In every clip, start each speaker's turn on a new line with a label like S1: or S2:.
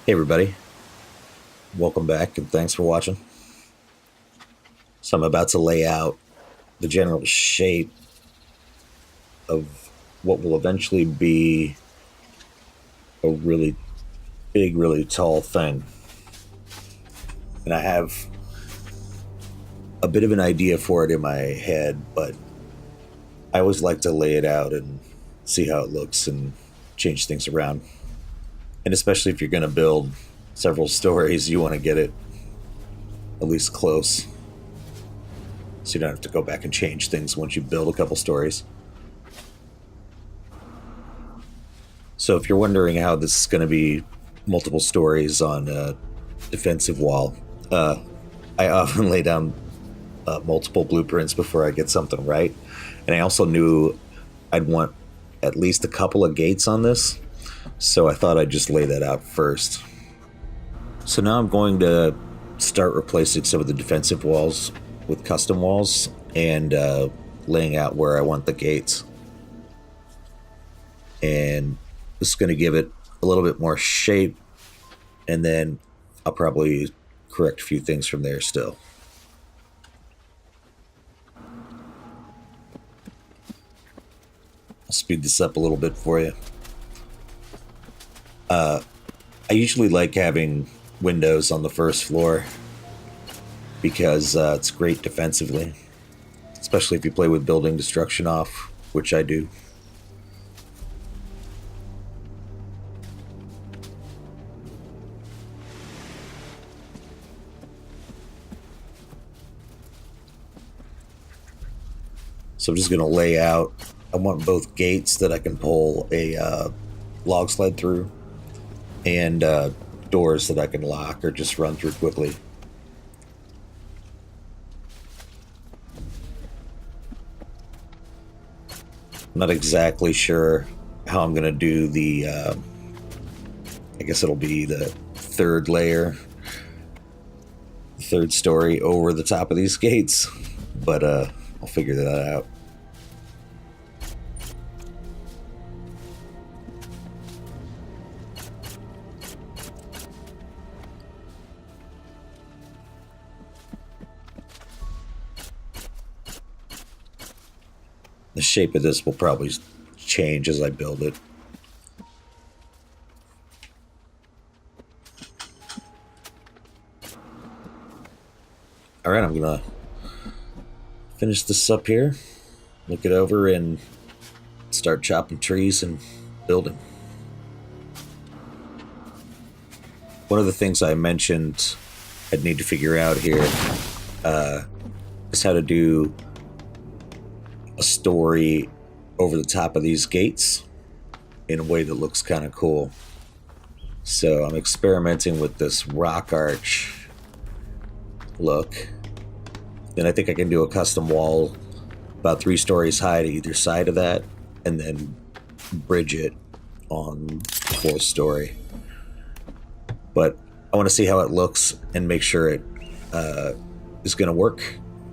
S1: Hey everybody, welcome back and thanks for watching. So I'm about to lay out the general shape of what will eventually be a really big, really tall thing. And I have a bit of an idea for it in my head, but I always like to lay it out and see how it looks and change things around. And especially if you're going to build several stories, you want to get it at least close, so you don't have to go back and change things once you build a couple stories. So if you're wondering how this is going to be multiple stories on a defensive wall, I often lay down multiple blueprints before I get something right. And I also knew I'd want at least a couple of gates on this, so I thought I'd just lay that out first. So now I'm going to start replacing some of the defensive walls with custom walls and laying out where I want the gates. And this is going to give it a little bit more shape, and then I'll probably correct a few things from there still. I'll speed this up a little bit for you. I usually like having windows on the first floor because it's great defensively, especially if you play with building destruction off, which I do. So I'm just going to lay out, I want both gates that I can pull a log sled through, and doors that I can lock or just run through quickly. I'm not exactly sure how I'm going to do the, I guess it'll be the third layer, third story over the top of these gates, but I'll figure that out. The shape of this will probably change as I build it. All right, I'm gonna finish this up here, look it over, and start chopping trees and building. One of the things I mentioned I'd need to figure out here is how to do a story over the top of these gates in a way that looks kind of cool. So I'm experimenting with this rock arch look. Then I think I can do a custom wall about 3 stories high to either side of that, and then bridge it on the 4th story. But I want to see how it looks and make sure it is going to work.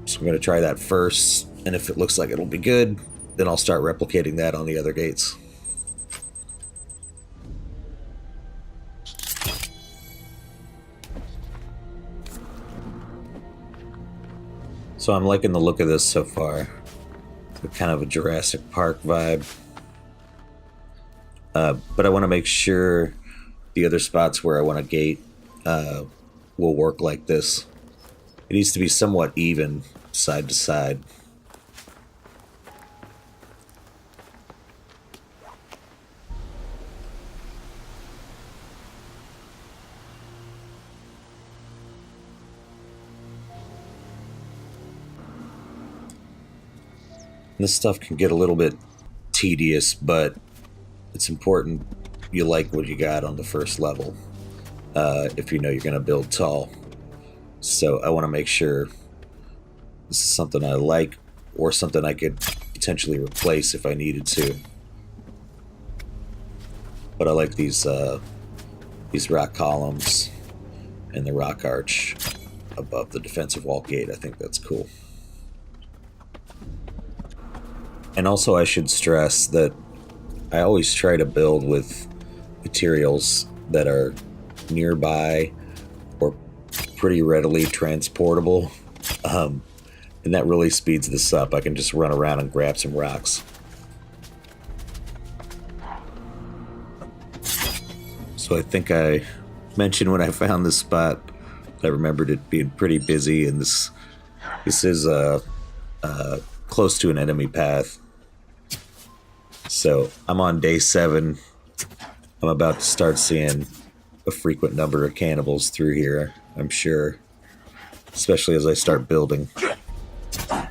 S1: So I'm going to try that first, and if it looks like it'll be good, then I'll start replicating that on the other gates. So I'm liking the look of this so far. It's kind of a Jurassic Park vibe. But I want to make sure the other spots where I want a gate will work like this. It needs to be somewhat even side to side. This stuff can get a little bit tedious, but it's important you like what you got on the first level if you know you're going to build tall. So I want to make sure this is something I like, or something I could potentially replace if I needed to. But I like these rock columns and the rock arch above the defensive wall gate. I think that's cool. And also I should stress that I always try to build with materials that are nearby or pretty readily transportable. And that really speeds this up. I can just run around and grab some rocks. So I think I mentioned when I found this spot, I remembered it being pretty busy, and this is close to an enemy path. So I'm on day 7. I'm about to start seeing a frequent number of cannibals through here, I'm sure. Especially as I start building. I'm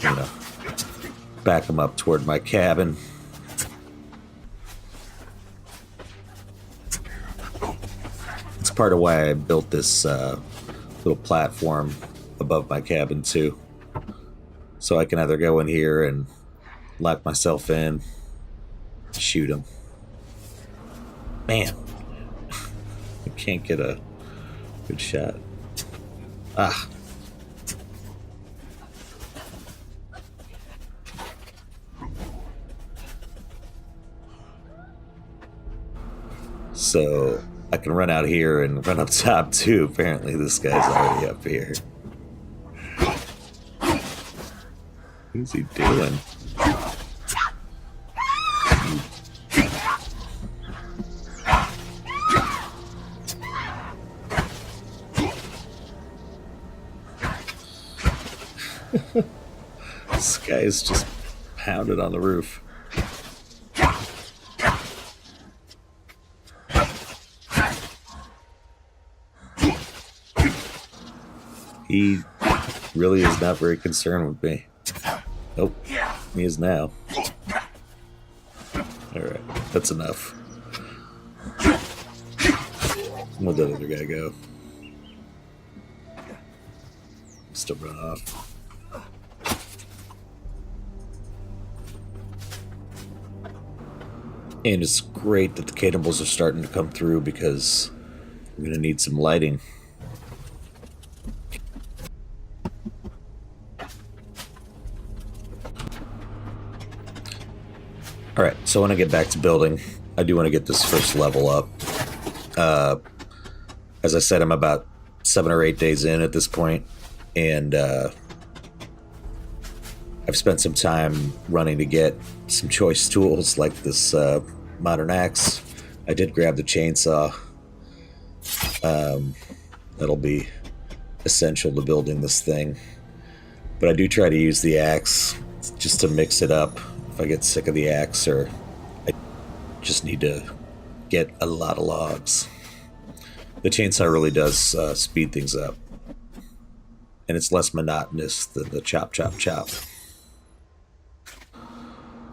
S1: gonna back them up toward my cabin. It's part of why I built this little platform above my cabin too. So I can either go in here and lock myself in, shoot them. Man, I can't get a good shot. Ah. So I can run out here and run up top too. Apparently this guy's already up here. What's he doing? This guy is just pounded on the roof. He really is not very concerned with me. Nope, he is now. Alright, that's enough. Where'd that other guy go? Still run off. And it's great that the cannibals are starting to come through because I'm going to need some lighting. Alright, so when I get back to building, I do want to get this first level up. As I said, I'm about 7 or 8 days in at this point, and I've spent some time running to get some choice tools like this modern axe. I did grab the chainsaw. That'll be essential to building this thing. But I do try to use the axe just to mix it up if I get sick of the axe or I just need to get a lot of logs. The chainsaw really does speed things up. And it's less monotonous than the chop, chop, chop.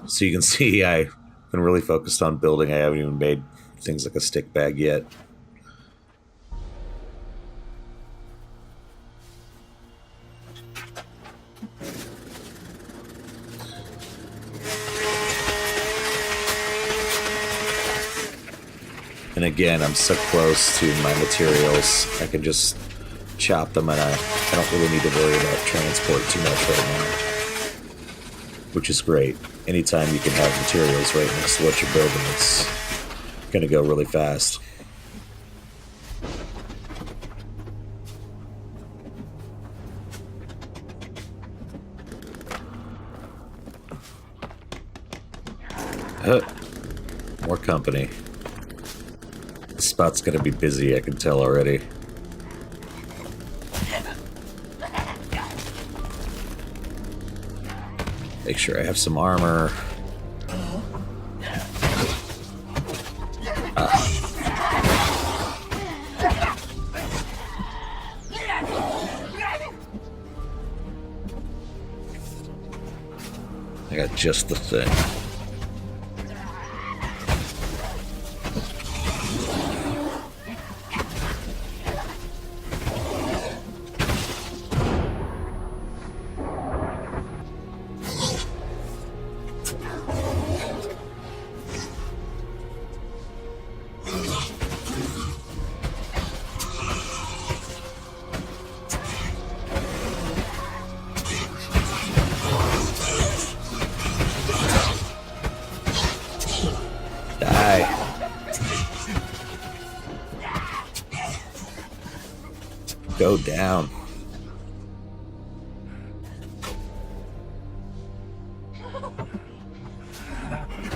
S1: So you can see I've been really focused on building. I haven't even made things like a stick bag yet. And again, I'm so close to my materials, I can just chop them and I don't really need to worry about transport too much right now. Which is great. Anytime you can have materials right next to what you're building, it's going to go really fast. More company. This spot's gonna be busy, I can tell already. Make sure I have some armor. I got just the thing. Go down.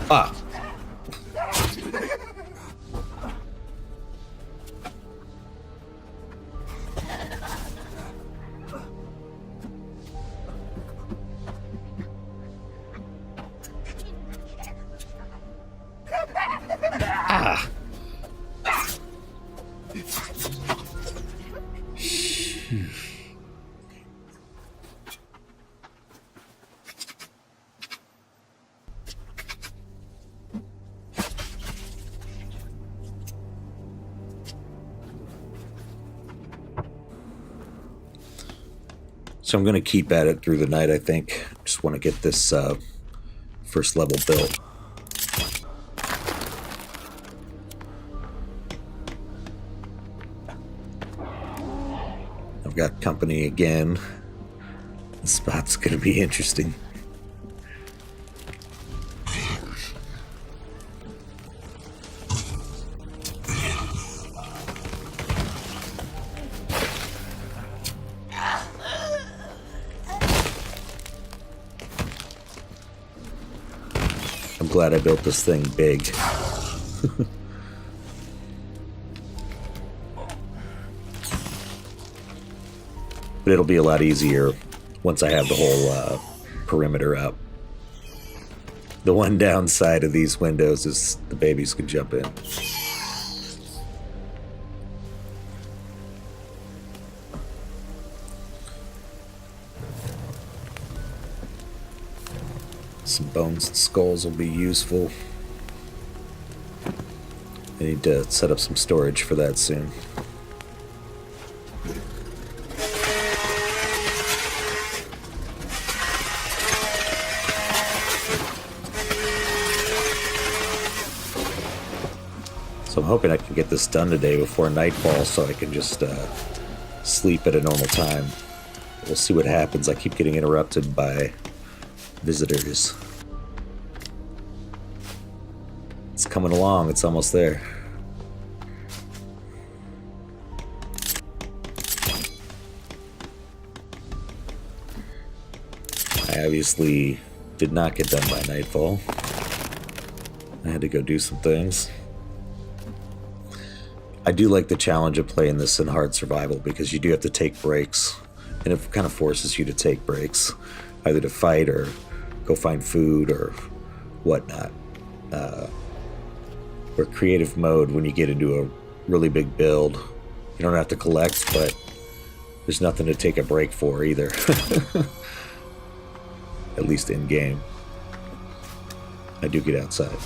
S1: Ah. Ah. So I'm going to keep at it through the night, I think. Just want to get this first level built. I've got company again. The spot's going to be interesting. I'm glad I built this thing big. But it'll be a lot easier once I have the whole perimeter up. The one downside of these windows is the babies can jump in. Some bones and skulls will be useful. I need to set up some storage for that soon. So I'm hoping I can get this done today before nightfall so I can just sleep at a normal time. We'll see what happens. I keep getting interrupted by visitors. It's coming along. It's almost there. I obviously did not get done by nightfall. I had to go do some things. I do like the challenge of playing this in hard survival because you do have to take breaks, and it kind of forces you to take breaks, either to fight or go find food or whatnot. Or creative mode, when you get into a really big build, you don't have to collect, but there's nothing to take a break for either. At least in game. I do get outside.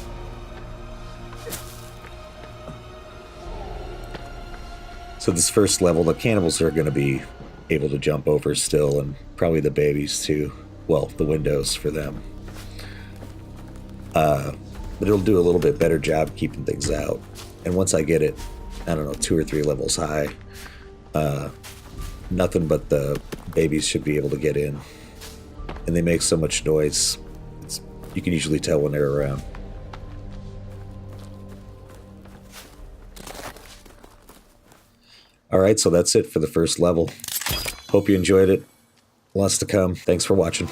S1: So this first level, the cannibals are going to be able to jump over still, and probably the babies too. Well, the windows for them. But it'll do a little bit better job keeping things out. And once I get it, I don't know, 2 or 3 levels high, nothing but the babies should be able to get in. And they make so much noise, you can usually tell when they're around. Alright, so that's it for the first level. Hope you enjoyed it. Lots to come. Thanks for watching.